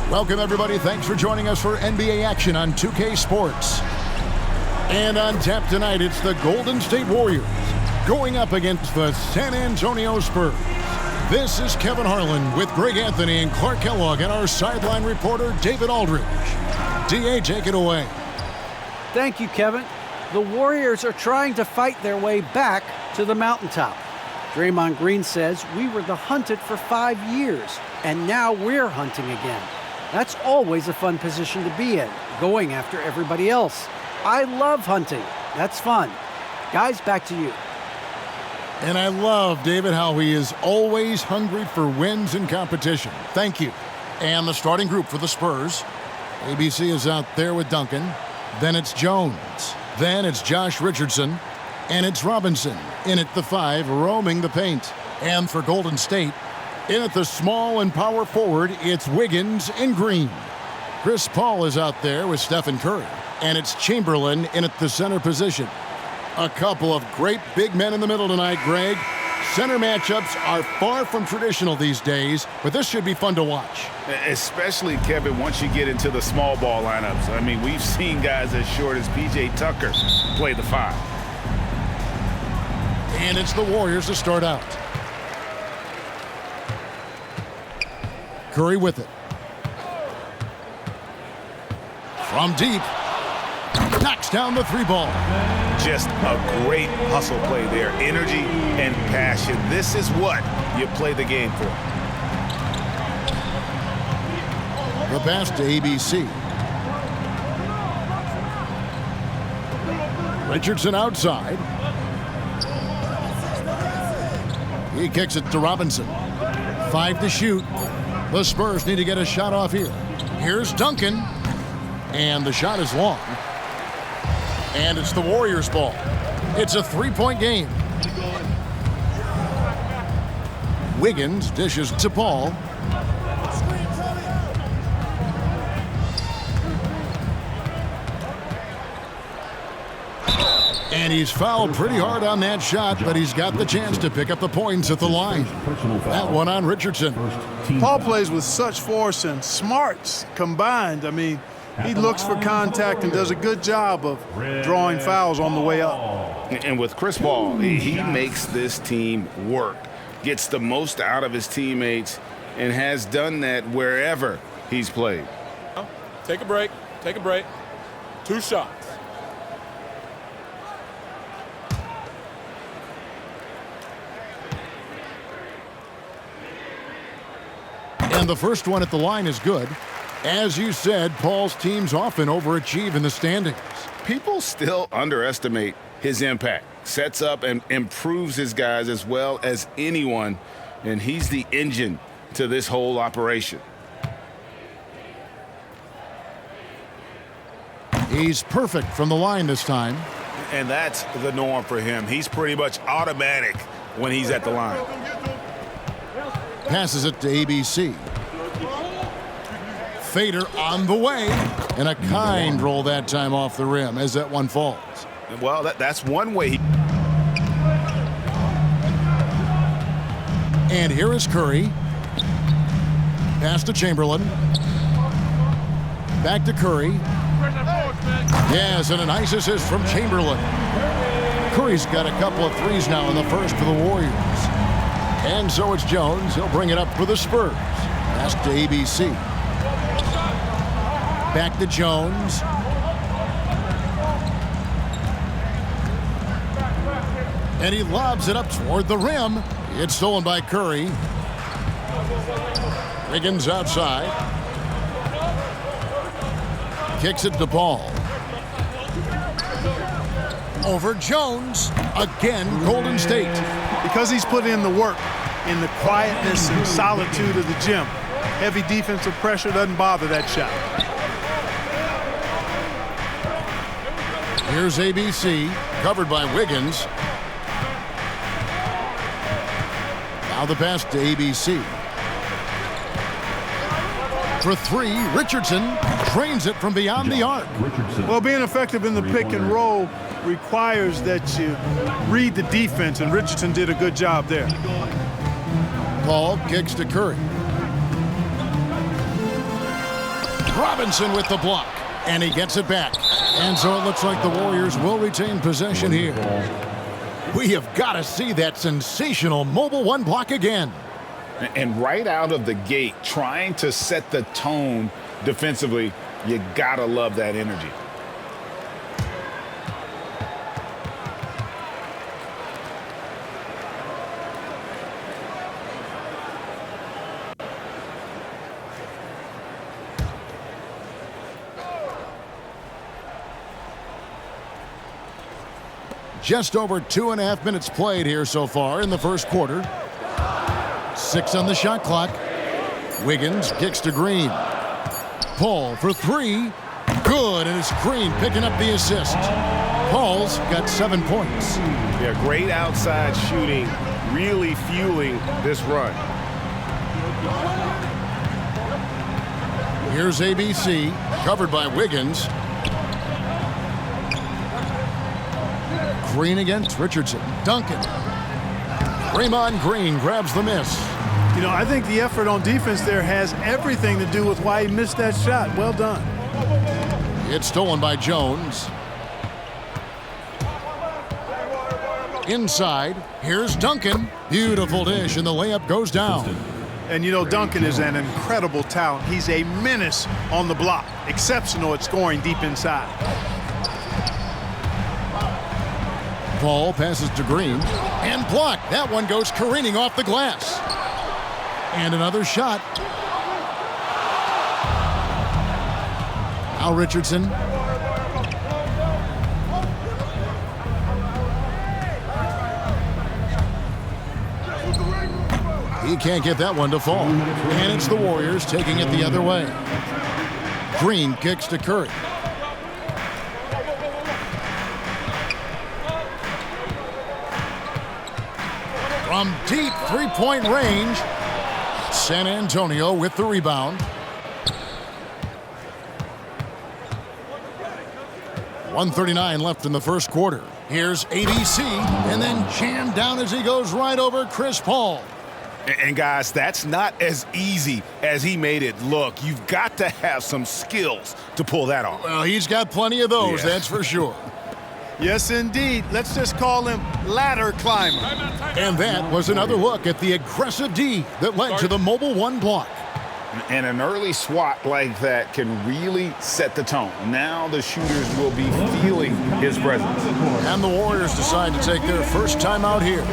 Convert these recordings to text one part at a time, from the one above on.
Welcome, everybody. Thanks for joining us for NBA action on 2K Sports. And on tap tonight, it's the Golden State Warriors going up against the San Antonio Spurs. This is Kevin Harlan with Greg Anthony and Clark Kellogg and our sideline reporter, David Aldridge. DA, take it away. Thank you, Kevin. The Warriors are trying to fight their way back to the mountaintop. Draymond Green says we were the hunted for 5 years, and now we're hunting again. That's always a fun position to be in, going after everybody else. I love hunting. That's fun. Guys, back to you. And I love, David, how he is always hungry for wins and competition. Thank you. And the starting group for the Spurs. ABC is out there with Duncan. Then it's Jones. Then it's Josh Richardson. And it's Robinson in at the 5, roaming the paint. And for Golden State, in at the small and power forward, it's Wiggins and Green. Chris Paul is out there with Stephen Curry. And it's Chamberlain in at the center position. A couple of great big men in the middle tonight, Greg. Center matchups are far from traditional these days, but this should be fun to watch. Especially, Kevin, once you get into the small ball lineups. I mean, we've seen guys as short as P.J. Tucker play the 5. And it's the Warriors to start out. Curry with it. From deep. Knocks down the 3 ball. Just a great hustle play there. Energy and passion. This is what you play the game for. The pass to ABC. Richardson outside. He kicks it to Robinson. 5 to shoot. The Spurs need to get a shot off here. Here's Duncan. And the shot is long. And it's the Warriors' ball. It's a 3-point game. Wiggins dishes to Paul. And he's fouled pretty hard on that shot, but he's got the chance to pick up the points at the line. That one on Richardson. Paul plays with such force and smarts combined. I mean, he looks for contact and does a good job of drawing fouls on the way up. And with Chris Paul, he makes this team work, gets the most out of his teammates, and has done that wherever he's played. Take a break. Take a break. 2 shots. And the first one at the line is good. As you said, Paul's teams often overachieve in the standings. People still underestimate his impact. Sets up and improves his guys as well as anyone, and he's the engine to this whole operation. He's perfect from the line this time. And that's the norm for him. He's pretty much automatic when he's at the line. Passes it to ABC. Fader on the way. And a kind roll that time off the rim as that one falls. Well, that's one way. And here is Curry. Pass to Chamberlain. Back to Curry. Yes, and a nice assist from Chamberlain. Curry's got a couple of threes now in the first for the Warriors. And so it's Jones. He'll bring it up for the Spurs. Pass to ABC. Back to Jones. And he lobs it up toward the rim. It's stolen by Curry. Wiggins outside. Kicks it to Paul. Over Jones. Again, Golden State. Because he's put in the work, in the quietness and solitude of the gym. Heavy defensive pressure doesn't bother that shot. Here's ABC, covered by Wiggins. Now the pass to ABC. For 3, Richardson trains it from beyond the arc. Well, being effective in the pick and roll requires that you read the defense, and Richardson did a good job there. Paul kicks to Curry. Robinson with the block. And he gets it back. And so it looks like the Warriors will retain possession here. We have got to see that sensational mobile one block again. And right out of the gate, trying to set the tone defensively, you gotta love that energy. Just over 2.5 minutes played here so far in the first quarter. 6 on the shot clock. Wiggins kicks to Green. Paul for 3. Good, and it's Green picking up the assist. Paul's got 7 points. Yeah, great outside shooting, really fueling this run. Here's ABC, covered by Wiggins. Green against Richardson. Duncan. Draymond Green grabs the miss. You know, I think the effort on defense there has everything to do with why he missed that shot. Well done. It's stolen by Jones. Inside, here's Duncan. Beautiful dish, and the layup goes down. And you know, Duncan is an incredible talent. He's a menace on the block. Exceptional at scoring deep inside. Paul passes to Green and blocked. That one goes careening off the glass. And another shot. Al Richardson. He can't get that one to fall. And it's the Warriors taking it the other way. Green kicks to Curry. From deep three-point range, San Antonio with the rebound. 1:39 left in the first quarter. Here's ABC, and then jammed down as he goes right over Chris Paul. And guys, that's not as easy as he made it look. You've got to have some skills to pull that off. Well, he's got plenty of those, that's for sure. Yes, indeed. Let's just call him ladder climber. And that was another look at the aggressive D that led to the mobile one block. And an early swat like that can really set the tone. Now the shooters will be feeling his presence. And the Warriors decide to take their first time out here.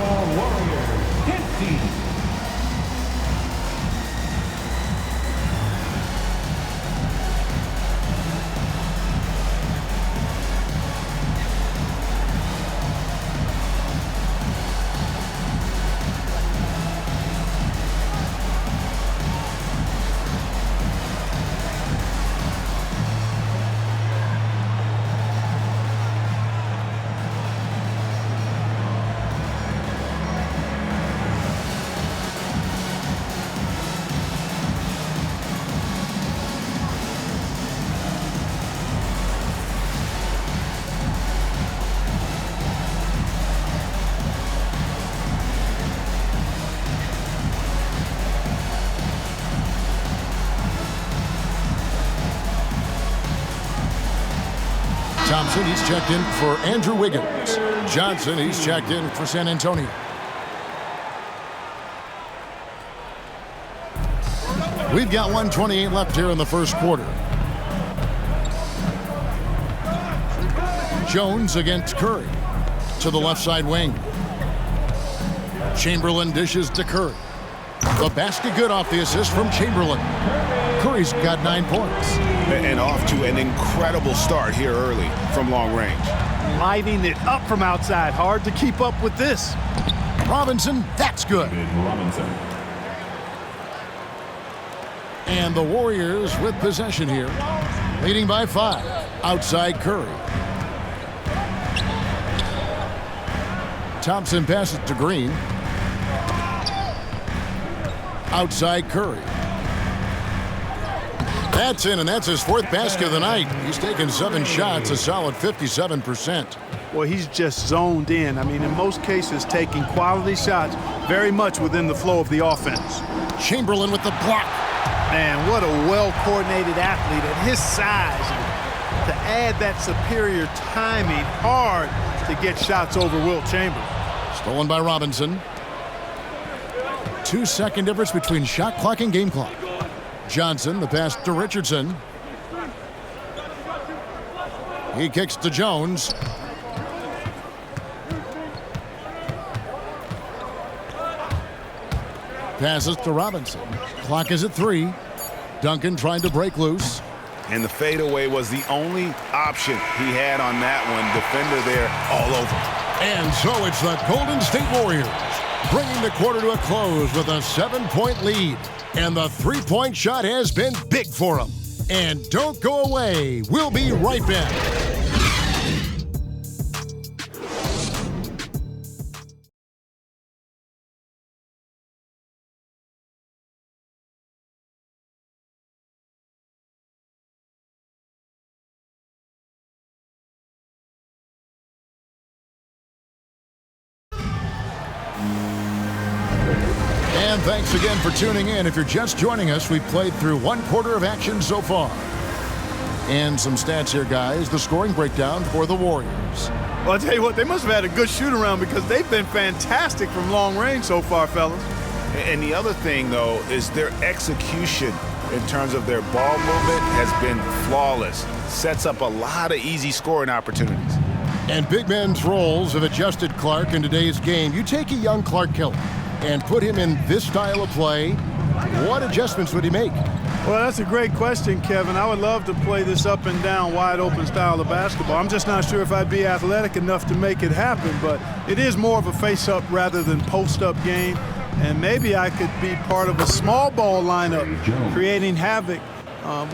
Thompson, he's checked in for Andrew Wiggins. Johnson, he's checked in for San Antonio. We've got 1:28 left here in the first quarter. Jones against Curry. To the left side wing. Chamberlain dishes to Curry. The basket good off the assist from Chamberlain. Curry's got 9 points. And off to an incredible start here early from long range. Lighting it up from outside. Hard to keep up with this. Robinson, that's good. And the Warriors with possession here, leading by 5. Outside Curry. Thompson passes to Green. Outside Curry. That's in, and that's his 4th basket of the night. He's taken 7 shots, a solid 57%. Well, he's just zoned in. I mean, in most cases, taking quality shots very much within the flow of the offense. Chamberlain with the block. Man, what a well-coordinated athlete at his size. And to add that superior timing, hard to get shots over Wilt Chamberlain. Stolen by Robinson. 2-second difference between shot clock and game clock. Johnson, the pass to Richardson. He kicks to Jones. Passes to Robinson. Clock is at 3. Duncan trying to break loose. And the fadeaway was the only option he had on that one. Defender there all over. And so it's the Golden State Warriors bringing the quarter to a close with a 7-point lead. And the three-point shot has been big for them. And don't go away. We'll be right back. And thanks again for tuning in. If you're just joining us, we've played through one quarter of action so far. And some stats here, guys. The scoring breakdown for the Warriors. Well, I'll tell you what, they must have had a good shoot-around because they've been fantastic from long range so far, fellas. And the other thing, though, is their execution in terms of their ball movement has been flawless. Sets up a lot of easy scoring opportunities. And big men's roles have adjusted Clark in today's game. You take a young Clark Killer and put him in this style of play, what adjustments would he make? Well, that's a great question, Kevin. I would love to play this up and down, wide open style of basketball. I'm just not sure if I'd be athletic enough to make it happen, but it is more of a face-up rather than post-up game. And maybe I could be part of a small ball lineup, creating havoc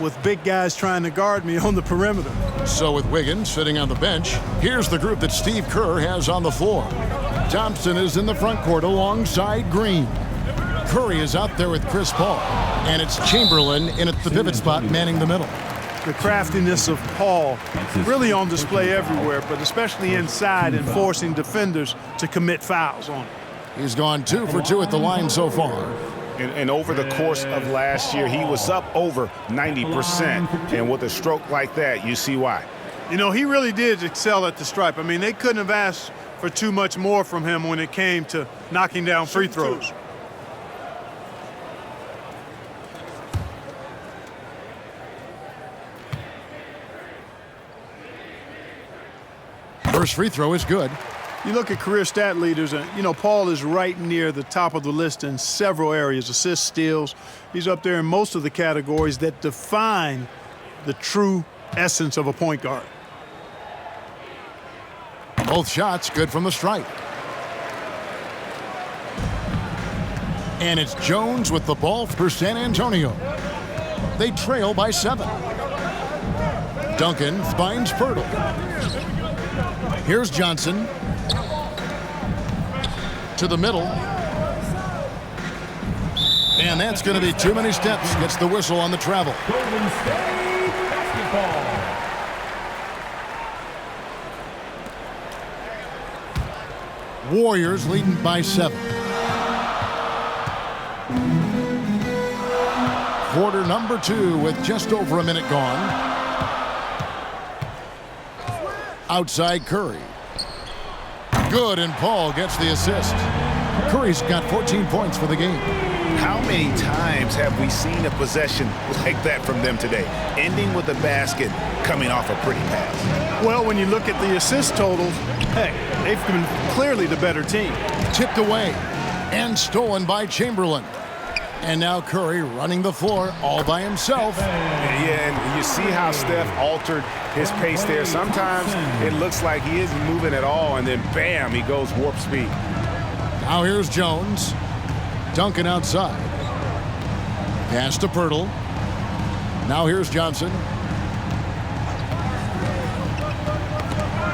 with big guys trying to guard me on the perimeter. So with Wiggins sitting on the bench, here's the group that Steve Kerr has on the floor. Thompson is in the front court alongside Green. Curry is out there with Chris Paul. And it's Chamberlain in at the pivot spot manning the middle. The craftiness of Paul really on display everywhere, but especially inside and forcing defenders to commit fouls on him. He's gone 2 for 2 at the line so far. And over the course of last year, he was up over 90%. And with a stroke like that, you see why. You know, he really did excel at the stripe. I mean, they couldn't have asked for too much more from him when it came to knocking down free throws. First free throw is good. You look at career stat leaders, and, you know, Paul is right near the top of the list in several areas, assists, steals. He's up there in most of the categories that define the true essence of a point guard. Both shots good from the stripe. And it's Jones with the ball for San Antonio. They trail by 7. Duncan finds Pirtle. Here's Johnson. To the middle. And that's going to be too many steps. Gets the whistle on the travel. Golden State basketball. Warriors leading by 7. Quarter number 2 with just over a minute gone. Outside Curry. Good, and Paul gets the assist. Curry's got 14 points for the game. How many times have we seen a possession like that from them today, ending with a basket coming off a pretty pass? Well, when you look at the assist totals, hey, they've been clearly the better team. Tipped away and stolen by Chamberlain. And now Curry running the floor all by himself. Yeah, and you see how Steph altered his pace there. Sometimes it looks like he isn't moving at all, and then bam, he goes warp speed. Now here's Jones. Duncan outside. Pass to Pirtle. Now here's Johnson.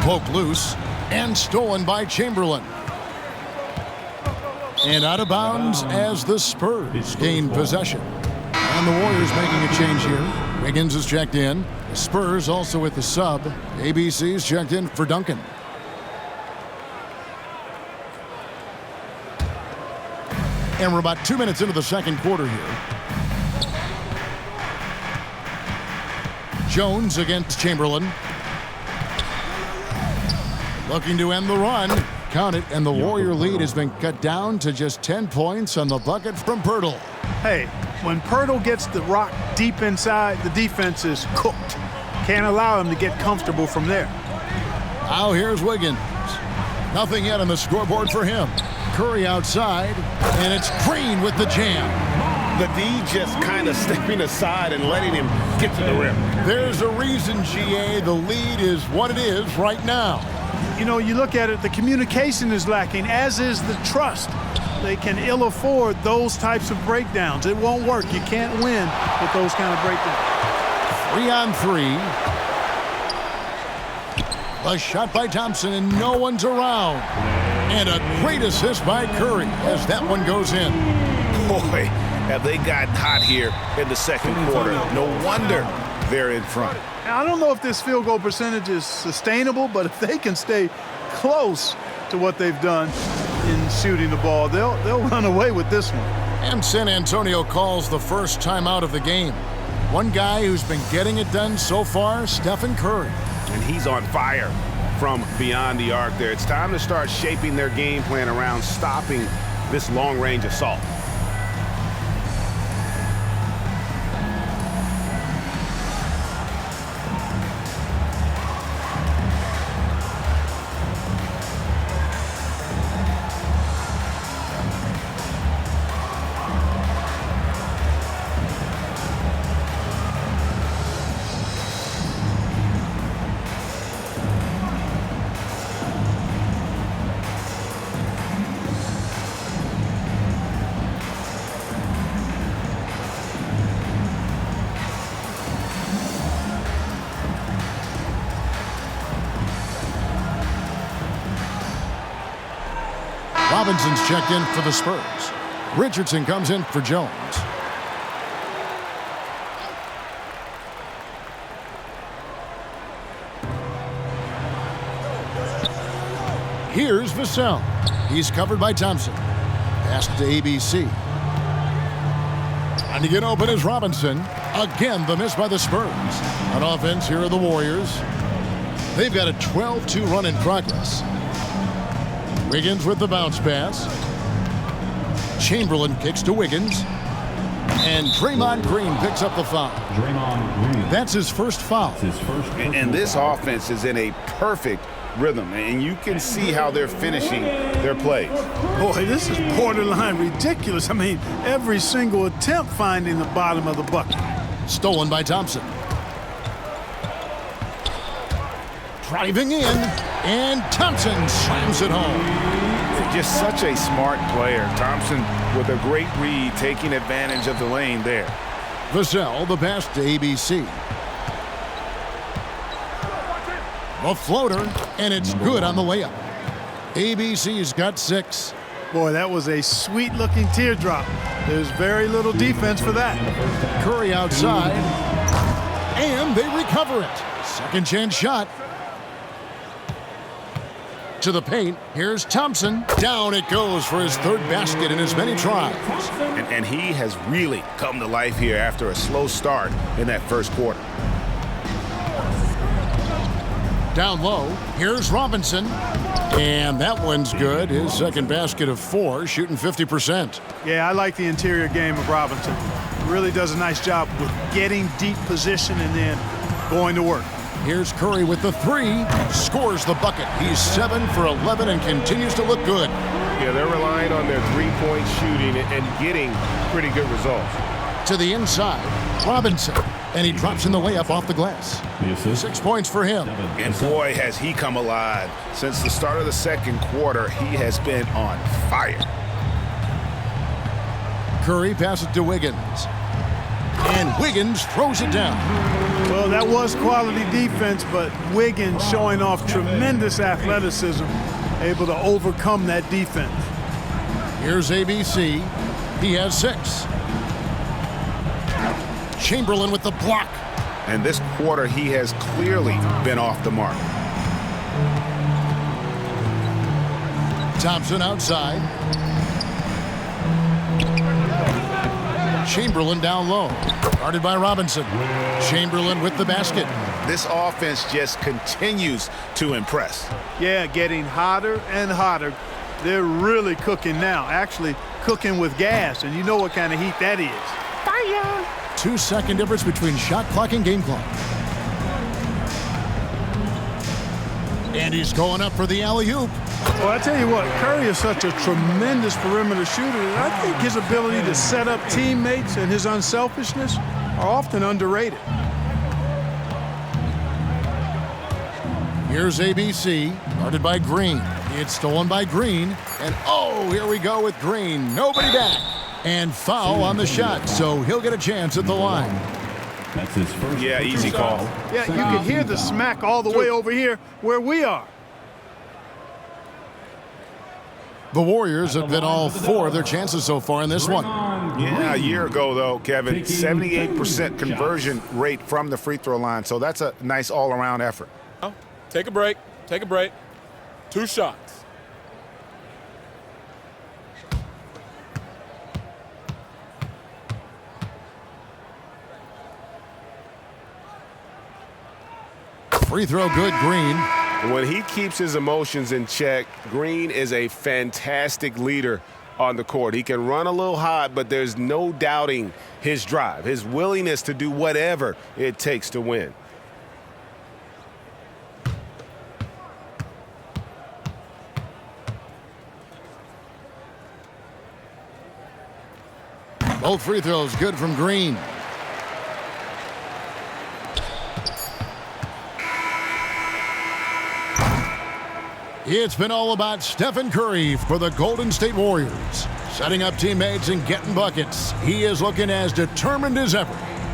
Poked loose and stolen by Chamberlain. And out of bounds as the Spurs gain possession. And the Warriors making a change here. Wiggins is checked in. The Spurs also with the sub. ABC's checked in for Duncan. And we're about 2 minutes into the second quarter here. Jones against Chamberlain. Looking to end the run. Count it, and the Warrior lead has been cut down to just 10 points on the bucket from Pirtle. Hey, when Pirtle gets the rock deep inside, the defense is cooked. Can't allow him to get comfortable from there. Now here's Wiggins. Nothing yet on the scoreboard for him. Curry outside, and it's Green with the jam. The D just kind of stepping aside and letting him get to the rim. There's a reason, GA, the lead is what it is right now. You know, you look at it, the communication is lacking, as is the trust. They can ill afford those types of breakdowns. It won't work. You can't win with those kind of breakdowns. 3 on 3. A shot by Thompson, and no one's around. And a great assist by Curry as that one goes in. Boy, have they gotten hot here in the second quarter. No wonder they're in front. Now, I don't know if this field goal percentage is sustainable, but if they can stay close to what they've done in shooting the ball, they'll run away with this one. And San Antonio calls the first timeout of the game. One guy who's been getting it done so far, Stephen Curry. And he's on fire from beyond the arc there. It's time to start shaping their game plan around stopping this long-range assault. Robinson's checked in for the Spurs. Richardson comes in for Jones. Here's Vassell. He's covered by Thompson. Pass to ABC. Trying to get open is Robinson. Again, the miss by the Spurs. On offense, here are the Warriors. They've got a 12-2 run in progress. Wiggins with the bounce pass. Chamberlain kicks to Wiggins. And Draymond Green picks up the foul. That's his first foul. And this offense is in a perfect rhythm, and you can see how they're finishing their plays. Boy, this is borderline ridiculous. I mean, every single attempt finding the bottom of the bucket. Stolen by Thompson. Driving in, and Thompson slams it home. Just such a smart player. Thompson with a great read, taking advantage of the lane there. Vassell, the pass to ABC. A floater, and it's good on the layup. ABC's got 6. Boy, that was a sweet-looking teardrop. There's very little defense for that. Curry outside, and they recover it. Second chance shot. To the paint. Here's Thompson. Down it goes for his third basket in as many tries. And he has really come to life here after a slow start in that first quarter. Down low. Here's Robinson. And that one's good. His second basket of 4, shooting 50%. Yeah, I like the interior game of Robinson. Really does a nice job with getting deep position and then going to work. Here's Curry with the 3. Scores the bucket. He's 7 for 11 and continues to look good. Yeah, they're relying on their three-point shooting and getting pretty good results. To the inside, Robinson. And he drops in the layup off the glass. 6 points for him. And boy, has he come alive. Since the start of the second quarter, he has been on fire. Curry passes to Wiggins. And Wiggins throws it down. Well, that was quality defense, but Wiggins showing off tremendous athleticism, able to overcome that defense. Here's ABC. He has 6. Chamberlain with the block. And this quarter, he has clearly been off the mark. Thompson outside. Chamberlain down low. Guarded by Robinson. Chamberlain with the basket. This offense just continues to impress. Yeah, getting hotter and hotter. They're really cooking now. Actually, cooking with gas, and you know what kind of heat that is. Fire! 2-second difference between shot clock and game clock. And he's going up for the alley-oop. Well, I tell you what, Curry is such a tremendous perimeter shooter, and I think his ability to set up teammates and his unselfishness are often underrated. Here's ABC, guarded by Green. It's stolen by Green, and oh, here we go with Green. Nobody back. And foul on the shot, so he'll get a chance at the line. That's his first. Yeah, easy call. Yeah, you can hear the smack all the way over here where we are. The Warriors have been all 4 of their chances so far in this one. Yeah, a year ago, though, Kevin, 78% conversion rate from the free throw line, so that's a nice all-around effort. Take a break. Take a break. 2 shots. Free throw good, Green. When he keeps his emotions in check, Green is a fantastic leader on the court. He can run a little hot, but there's no doubting his drive, his willingness to do whatever it takes to win. Both free throws good from Green. It's been all about Stephen Curry for the Golden State Warriors. Setting up teammates and getting buckets. He is looking as determined as ever.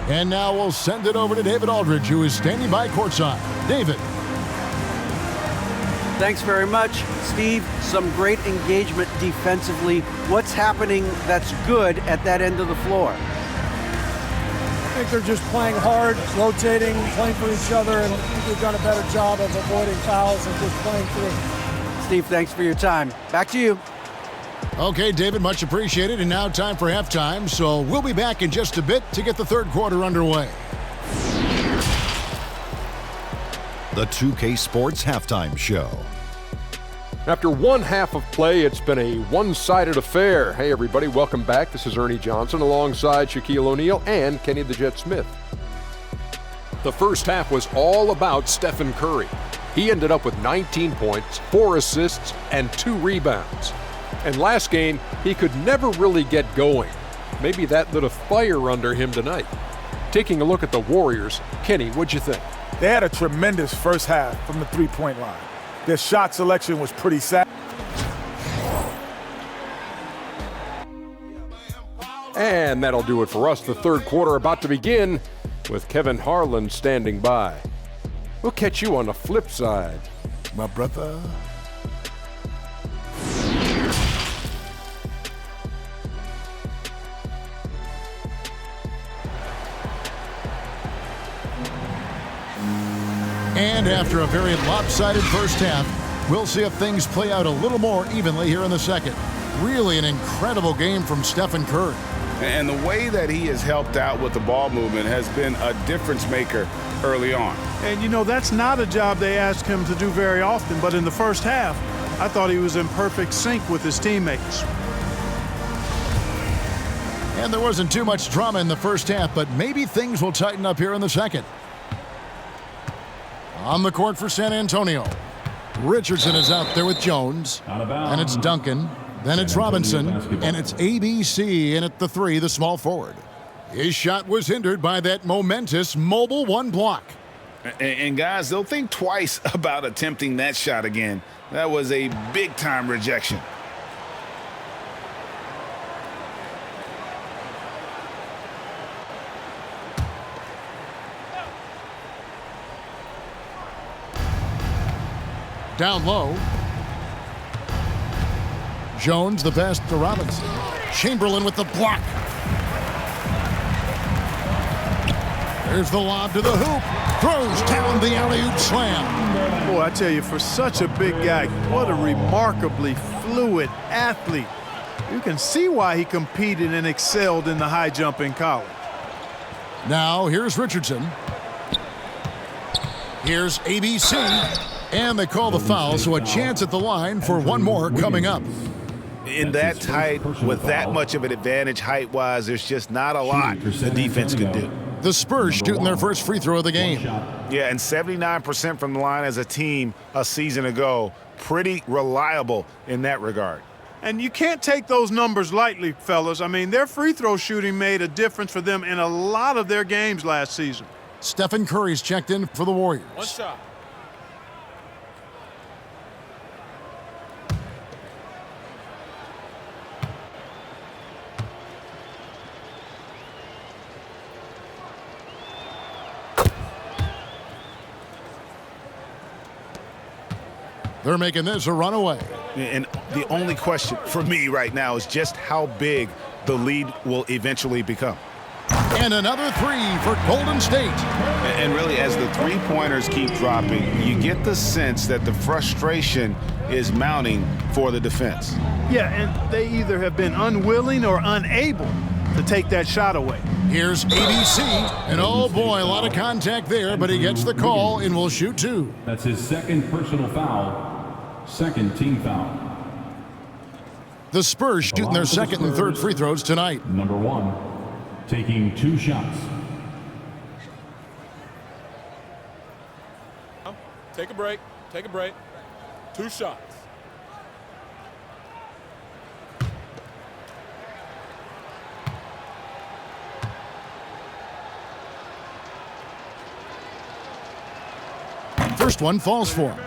And now we'll send it over to David Aldridge, who is standing by courtside. David. Thanks very much, Steve. Some great engagement defensively. What's happening that's good at that end of the floor? I think they're just playing hard, rotating, playing for each other, and they've done a better job of avoiding fouls and just playing through. Steve, thanks for your time. Back to you. Okay, David, much appreciated. And now time for halftime. So we'll be back in just a bit to get the third quarter underway. The 2K Sports Halftime Show. After one half of play, it's been a one-sided affair. Hey, everybody, welcome back. This is Ernie Johnson alongside Shaquille O'Neal and Kenny the Jet Smith. The first half was all about Stephen Curry. He ended up with 19 points, 4 assists, and 2 rebounds. And last game, he could never really get going. Maybe that lit a fire under him tonight. Taking a look at the Warriors, Kenny, what'd you think? They had a tremendous first half from the three-point line. Their shot selection was pretty sad. And that'll do it for us. The third quarter about to begin with Kevin Harlan standing by. We'll catch you on the flip side, my brother. And after a very lopsided first half, we'll see if things play out a little more evenly here in the second. Really an incredible game from Stephen Curry. And the way that he has helped out with the ball movement has been a difference maker early on. And, you know, that's not a job they ask him to do very often, but in the first half, I thought he was in perfect sync with his teammates. And there wasn't too much drama in the first half, but maybe things will tighten up here in the second. On the court for San Antonio, Richardson is out there with Jones, and it's Duncan, then it's Robinson, and it's ABC in at the 3, the small forward. His shot was hindered by that momentous mobile 1 block. And guys, they'll think twice about attempting that shot again. That was a big-time rejection. Down low. Jones, the pass to Robinson. Chamberlain with the block. There's the lob to the hoop. Throws down the alley-oop slam. Boy, I tell you, for such a big guy, what a remarkably fluid athlete. You can see why he competed and excelled in the high jump in college. Now here's Richardson. Here's ABC. And they call the foul, so a chance at the line for one more coming up. In that tight, with that much of an advantage height-wise, there's just not a lot the defense could do. The Spurs shooting their first free throw of the game. Yeah, and 79% from the line as a team a season ago. Pretty reliable in that regard. And you can't take those numbers lightly, fellas. I mean, their free throw shooting made a difference for them in a lot of their games last season. Stephen Curry's checked in for the Warriors. One shot. They're making this a runaway. And the only question for me right now is just how big the lead will eventually become. And another three for Golden State. And really, as the three-pointers keep dropping, you get the sense that the frustration is mounting for the defense. Yeah, and they either have been unwilling or unable to take that shot away. Here's ABC, and oh boy, a lot of contact there, but he gets the call and will shoot two. That's his second personal foul. Second team foul. The Spurs shooting their second and third free throws tonight. Number one, taking 2 shots. Take a break. Take a break. 2 shots. First one falls for him.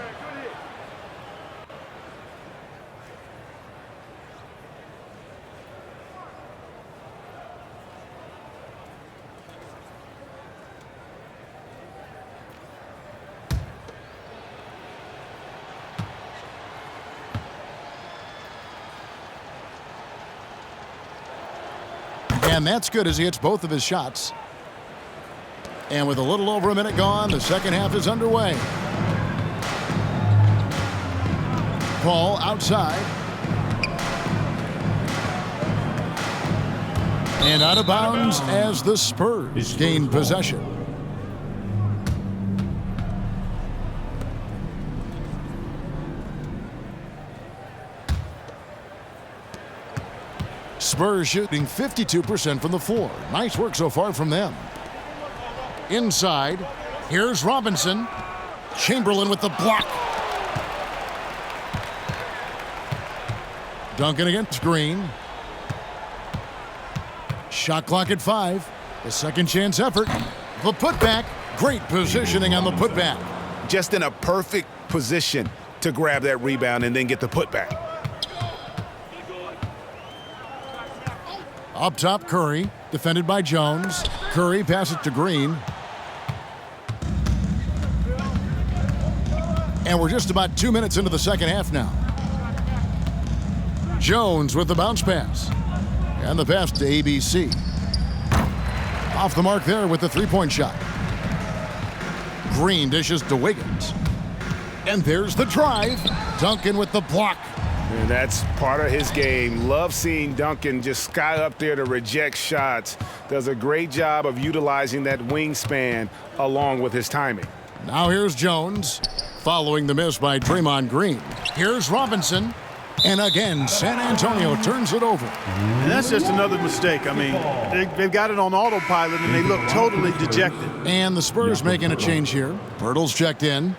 And that's good as he hits both of his shots. And with a little over a minute gone, the second half is underway. Paul outside. And out of bounds as the Spurs gain possession. Spurs shooting 52% from the floor. Nice work so far from them. Inside, here's Robinson. Chamberlain with the block. Duncan against Green. Shot clock at 5. The second chance effort. The putback. Great positioning on the putback. Just in a perfect position to grab that rebound and then get the putback. Up top, Curry, defended by Jones. Curry passes to Green. And we're just about 2 minutes into the second half now. Jones with the bounce pass. And the pass to ABC. Off the mark there with the three-point shot. Green dishes to Wiggins. And there's the drive. Duncan with the block. And that's part of his game. Love seeing Duncan just sky up there to reject shots. Does a great job of utilizing that wingspan along with his timing. Now here's Jones, following the miss by Draymond Green. Here's Robinson. And again, San Antonio turns it over. And that's just another mistake. I mean, they've got it on autopilot, and they look totally dejected. And the Spurs making a change here. Pirtle's checked in.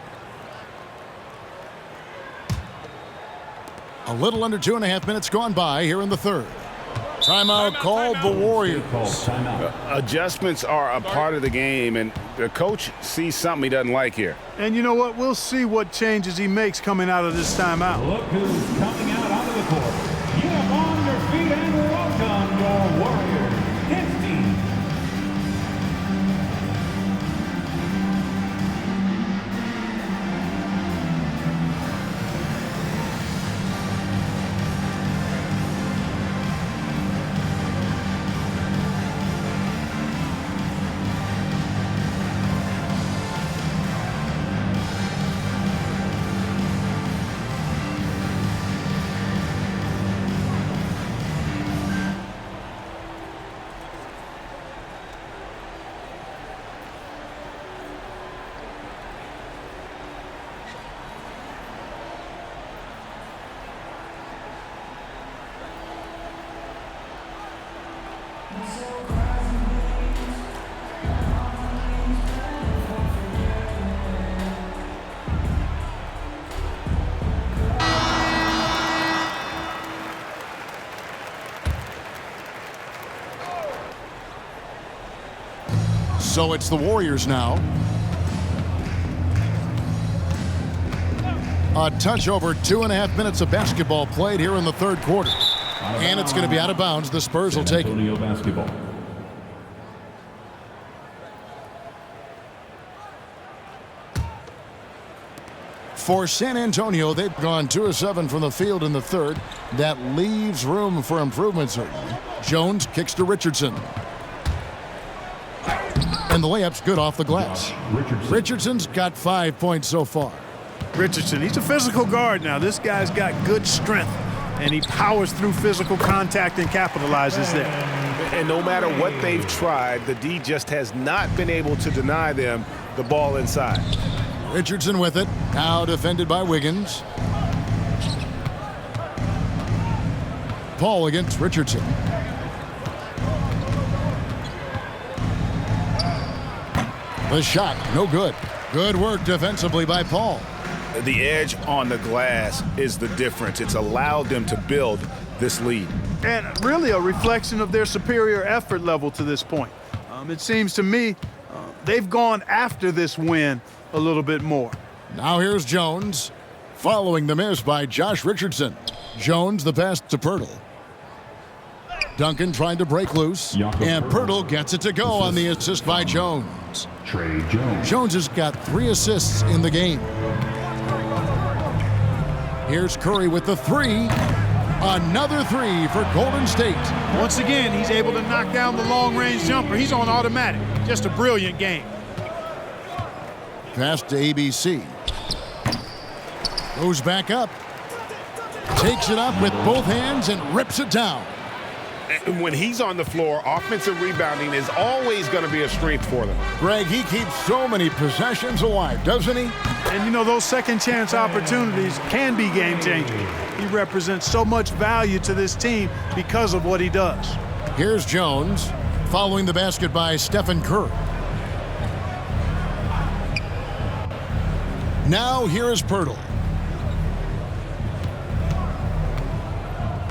A little under 2.5 minutes gone by here in the third. Timeout called the Warriors. Adjustments are a part of the game, and the coach sees something he doesn't like here. And you know what? We'll see what changes he makes coming out of this timeout. Look who's coming out onto the court. Get up on your feet and welcome your Warriors. His team. So it's the Warriors now. A touch over 2.5 minutes of basketball played here in the third quarter. And it's going to be out of bounds. The Spurs will take it. Basketball. For San Antonio, they've gone 2 of 7 from the field in the third. That leaves room for improvement, certainly. Jones kicks to Richardson. And the layup's good off the glass. Richardson's got 5 points so far. Richardson, he's a physical guard now. This guy's got good strength, and he powers through physical contact and capitalizes there. And no matter what they've tried, the D just has not been able to deny them the ball inside. Richardson with it, now defended by Wiggins. Paul against Richardson. The shot, no good. Good work defensively by Paul. The edge on the glass is the difference. It's allowed them to build this lead. And really a reflection of their superior effort level to this point. It seems to me they've gone after this win a little bit more. Now here's Jones, following the miss by Josh Richardson. Jones the pass to Pirtle. Duncan trying to break loose, and Pirtle gets it to go on the assist by Jones. Trey Jones. Jones has got 3 assists in the game. Here's Curry with the 3. Another 3 for Golden State. Once again, he's able to knock down the long-range jumper. He's on automatic. Just a brilliant game. Pass to ABC. Goes back up. Takes it up with both hands and rips it down. And when he's on the floor, offensive rebounding is always going to be a strength for them. Greg, he keeps so many possessions alive, doesn't he? And you know, those second chance opportunities can be game changing. He represents so much value to this team because of what he does. Here's Jones, following the basket by Stephen Curry. Now here is Pirtle.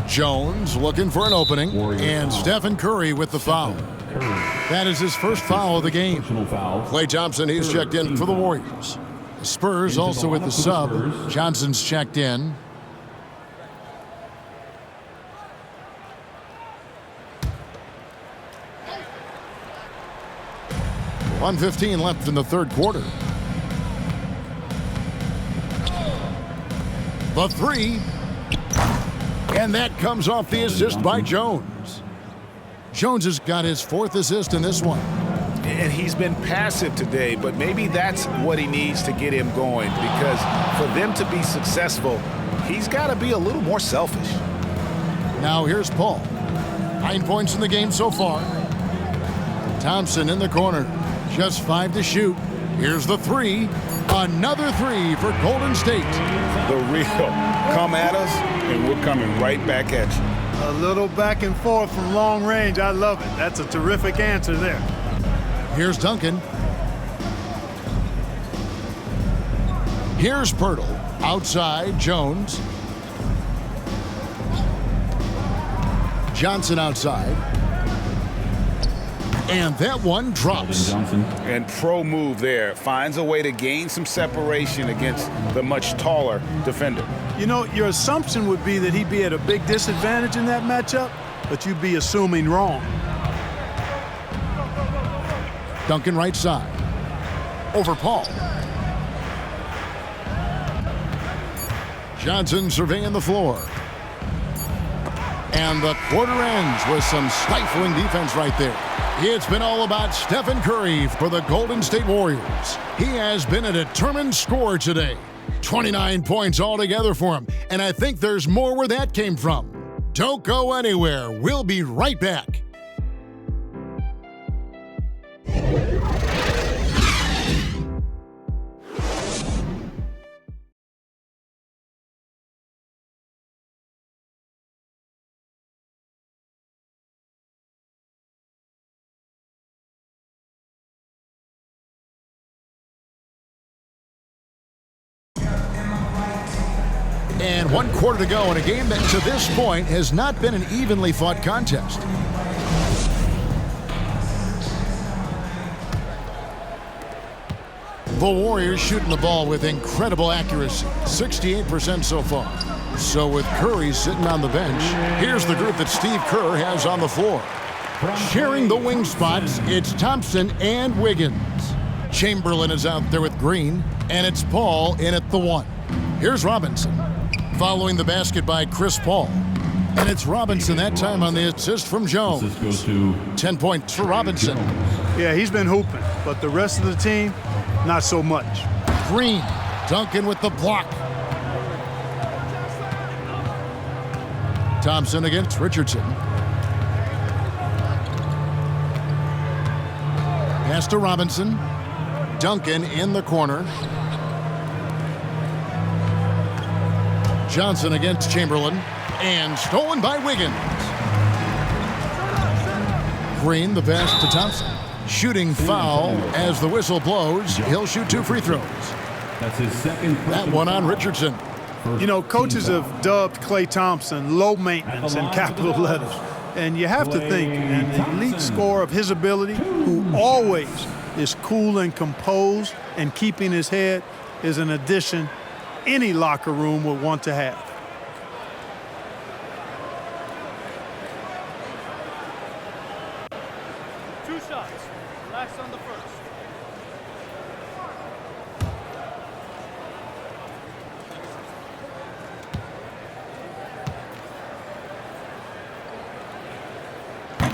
Jones looking for an opening, and Stephen Curry with the foul. That is his first foul of the game. Klay Thompson, he's checked in for the Warriors. The Spurs also with the sub. Johnson's checked in. .115 left in the third quarter. The 3. And that comes off the assist by Jones. Jones has got his 4th assist in this one. And he's been passive today, but maybe that's what he needs to get him going, because for them to be successful, he's got to be a little more selfish. Now here's Paul. 9 points in the game so far. Thompson in the corner. Just 5 to shoot. Here's the 3. Another 3 for Golden State. The real come at us, and we're coming right back at you. A little back and forth from long range. I love it. That's a terrific answer there. Here's Duncan. Here's Pirtle. Outside, Jones. Johnson outside. And that one drops. And pro move there. Finds a way to gain some separation against the much taller defender. You know, your assumption would be that he'd be at a big disadvantage in that matchup, but you'd be assuming wrong. Duncan right side. Over Paul. Johnson surveying the floor. And the quarter ends with some stifling defense right there. It's been all about Stephen Curry for the Golden State Warriors. He has been a determined scorer today. 29 points altogether for him, and I think there's more where that came from. Don't go anywhere. We'll be right back. And 1 quarter to go in a game that to this point has not been an evenly fought contest. The Warriors shooting the ball with incredible accuracy, 68% so far. So with Curry sitting on the bench, here's the group that Steve Kerr has on the floor. Sharing the wing spots, it's Thompson and Wiggins. Chamberlain is out there with Green, and it's Paul in at the 1. Here's Robinson, following the basket by Chris Paul. And it's Robinson that time on the assist from Jones. 10 points for Robinson. Yeah, he's been hooping, but the rest of the team, not so much. Green, Duncan with the block. Thompson against Richardson. Pass to Robinson. Duncan in the corner. Johnson against Chamberlain. And stolen by Wiggins. Green, the pass to Thompson. Shooting foul as the whistle blows. He'll shoot 2 free throws. That's his second. That one on Richardson. You know, coaches have dubbed Klay Thompson low maintenance in capital letters. And you have to think an elite scorer of his ability, who always is cool and composed and keeping his head, is an addition any locker room would want to have. Two shots. Relax on the first.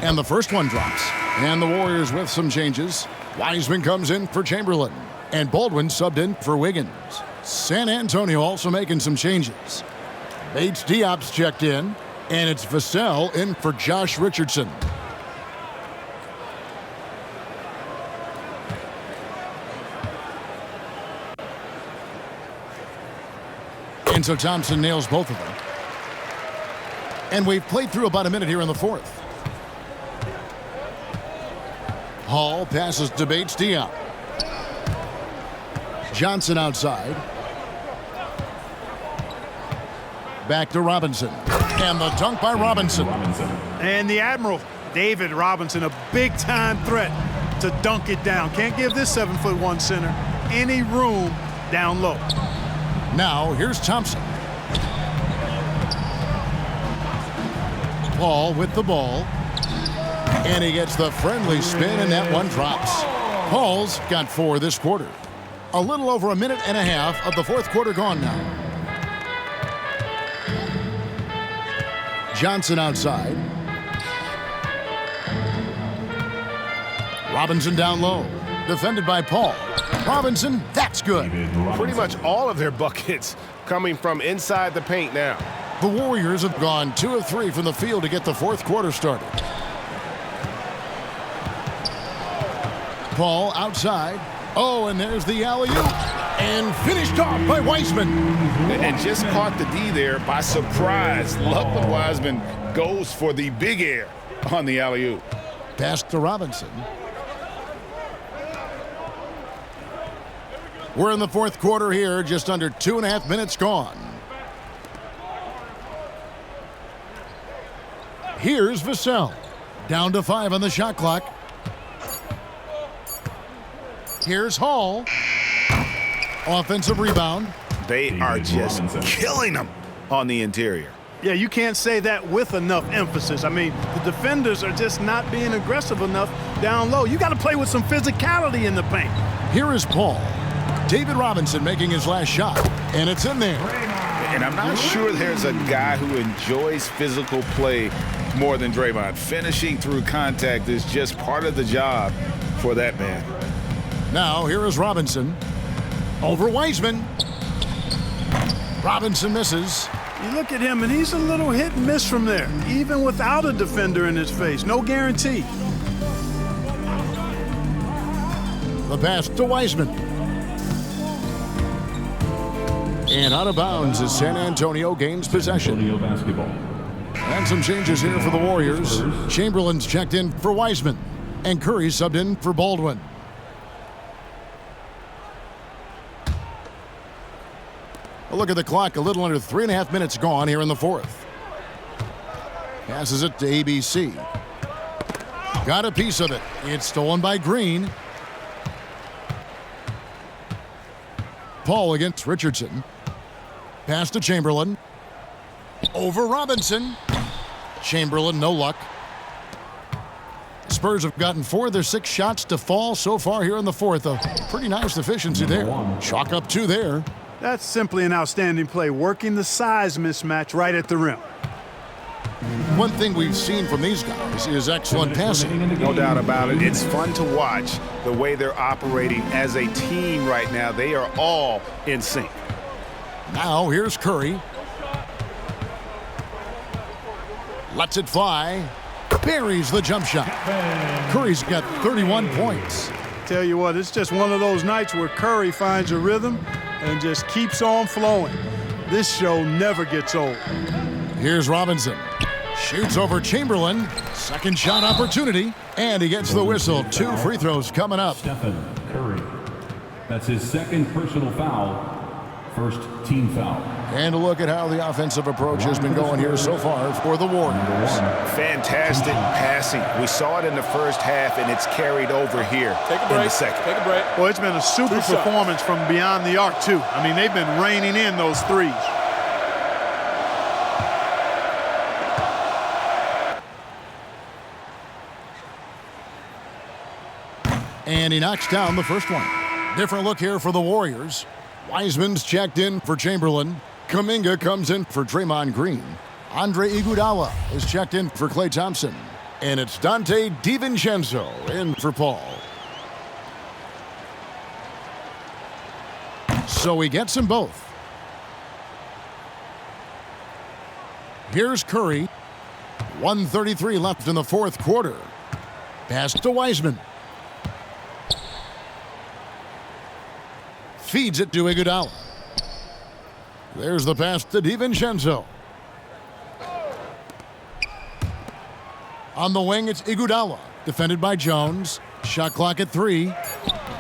And the first one drops. And the Warriors with some changes. Wiseman comes in for Chamberlain. And Baldwin subbed in for Wiggins. San Antonio also making some changes. Bates Diop's checked in. And it's Vassell in for Josh Richardson. And so Thompson nails both of them. And we've played through about a minute here in the fourth. Hall passes to Bates Diop. Johnson outside. Back to Robinson. And the dunk by Robinson. And the Admiral, David Robinson, a big-time threat to dunk it down. Can't give this 7'1" center any room down low. Now, here's Thompson. Paul with the ball. And he gets the friendly spin, and that one drops. Paul's got 4 this quarter. A little over a minute and a half of the fourth quarter gone now. Johnson outside. Robinson down low. Defended by Paul. Robinson, that's good. Pretty much all of their buckets coming from inside the paint now. The Warriors have gone 2 of 3 from the field to get the fourth quarter started. Paul outside. Oh, and there's the alley-oop. And finished off by Wiseman. And just caught the D there by surprise. Love when Wiseman goes for the big air on the alley-oop. Pass to Robinson. We're in the fourth quarter here, just under 2.5 minutes gone. Here's Vassell. Down to 5 on the shot clock. Here's Hall. Offensive rebound. They are just killing them on the interior. Yeah, you can't say that with enough emphasis. I mean, the defenders are just not being aggressive enough down low. You got to play with some physicality in the paint. Here is Paul. David Robinson making his last shot, and it's in there. And I'm not sure there's a guy who enjoys physical play more than Draymond. Finishing through contact is just part of the job for that man. Now, here is Robinson. Over Wiseman. Robinson misses. You look at him, and he's a little hit and miss from there, even without a defender in his face. No guarantee. The pass to Wiseman. And out of bounds as San Antonio gains possession. And some changes here for the Warriors. Chamberlain's checked in for Wiseman. And Curry subbed in for Baldwin. A look at the clock, a little under 3.5 minutes gone here in the fourth. Passes it to ABC. Got a piece of it. It's stolen by Green. Paul against Richardson. Pass to Chamberlain. Over Robinson. Chamberlain, no luck. Spurs have gotten 4 of their 6 shots to fall so far here in the fourth. A pretty nice efficiency there. Chalk up 2 there. That's simply an outstanding play, working the size mismatch right at the rim. One thing we've seen from these guys is excellent passing. No doubt about it. It's fun to watch the way they're operating as a team right now. They are all in sync. Now here's Curry. Lets it fly. Buries the jump shot. Curry's got 31 points. Tell you what, it's just one of those nights where Curry finds a rhythm and just keeps on flowing. This show never gets old. Here's Robinson. Shoots over Chamberlain. Second shot opportunity. And he gets the whistle. 2 free throws coming up. Stephen Curry. That's his second personal foul. First team foul. And a look at how the offensive approach has been going here so far for the Warriors. Fantastic passing. We saw it in the first half, and it's carried over here in the second. Take a break. Well, it's been a super performance from beyond the arc, too. I mean, they've been raining in those threes. And he knocks down the first one. Different look here for the Warriors. Wiseman's checked in for Chamberlain. Kuminga comes in for Draymond Green. Andre Iguodala is checked in for Klay Thompson. And it's Dante DiVincenzo in for Paul. So he gets them both. Here's Curry. 1:33 left in the fourth quarter. Pass to Wiseman. Feeds it to Iguodala. There's the pass to DiVincenzo. On the wing, it's Iguodala. Defended by Jones. Shot clock at 3.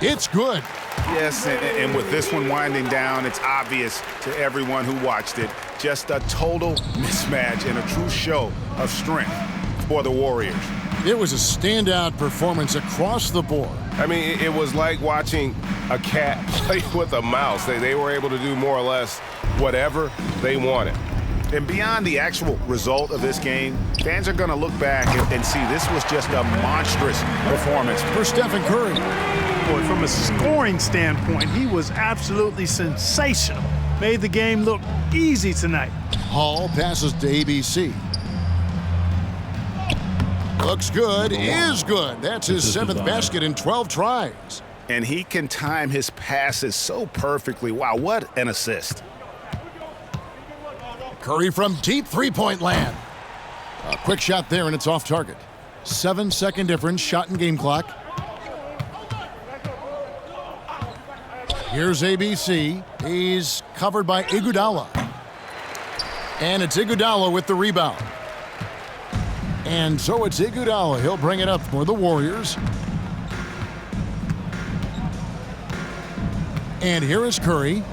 It's good. Yes, and with this one winding down, it's obvious to everyone who watched it. Just a total mismatch and a true show of strength for the Warriors. It was a standout performance across the board. I mean, it was like watching a cat play with a mouse. They were able to do more or less whatever they wanted. And beyond the actual result of this game, fans are going to look back and see this was just a monstrous performance for Stephen Curry. Boy, from a scoring standpoint, he was absolutely sensational. Made the game look easy tonight. Hall passes to ABC. Looks good, is good. That's his 7th basket in 12 tries. And he can time his passes so perfectly. Wow, what an assist. Curry from deep three-point land. A quick shot there, and it's off target. 7-second difference, shot and game clock. Here's ABC. He's covered by Iguodala. And it's Iguodala with the rebound. And so it's Iguodala. He'll bring it up for the Warriors. And here is Curry.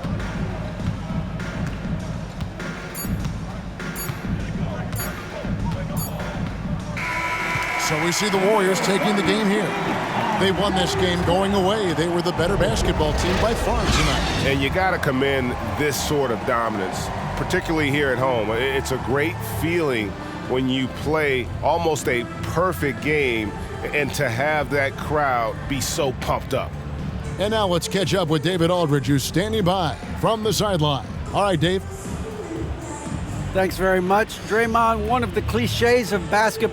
So we see the Warriors taking the game here. They won this game going away. They were the better basketball team by far tonight. And you got to commend this sort of dominance, particularly here at home. It's a great feeling when you play almost a perfect game and to have that crowd be so pumped up. And now let's catch up with David Aldridge, who's standing by from the sideline. All right, Dave. Thanks very much. Draymond, one of the cliches of basketball.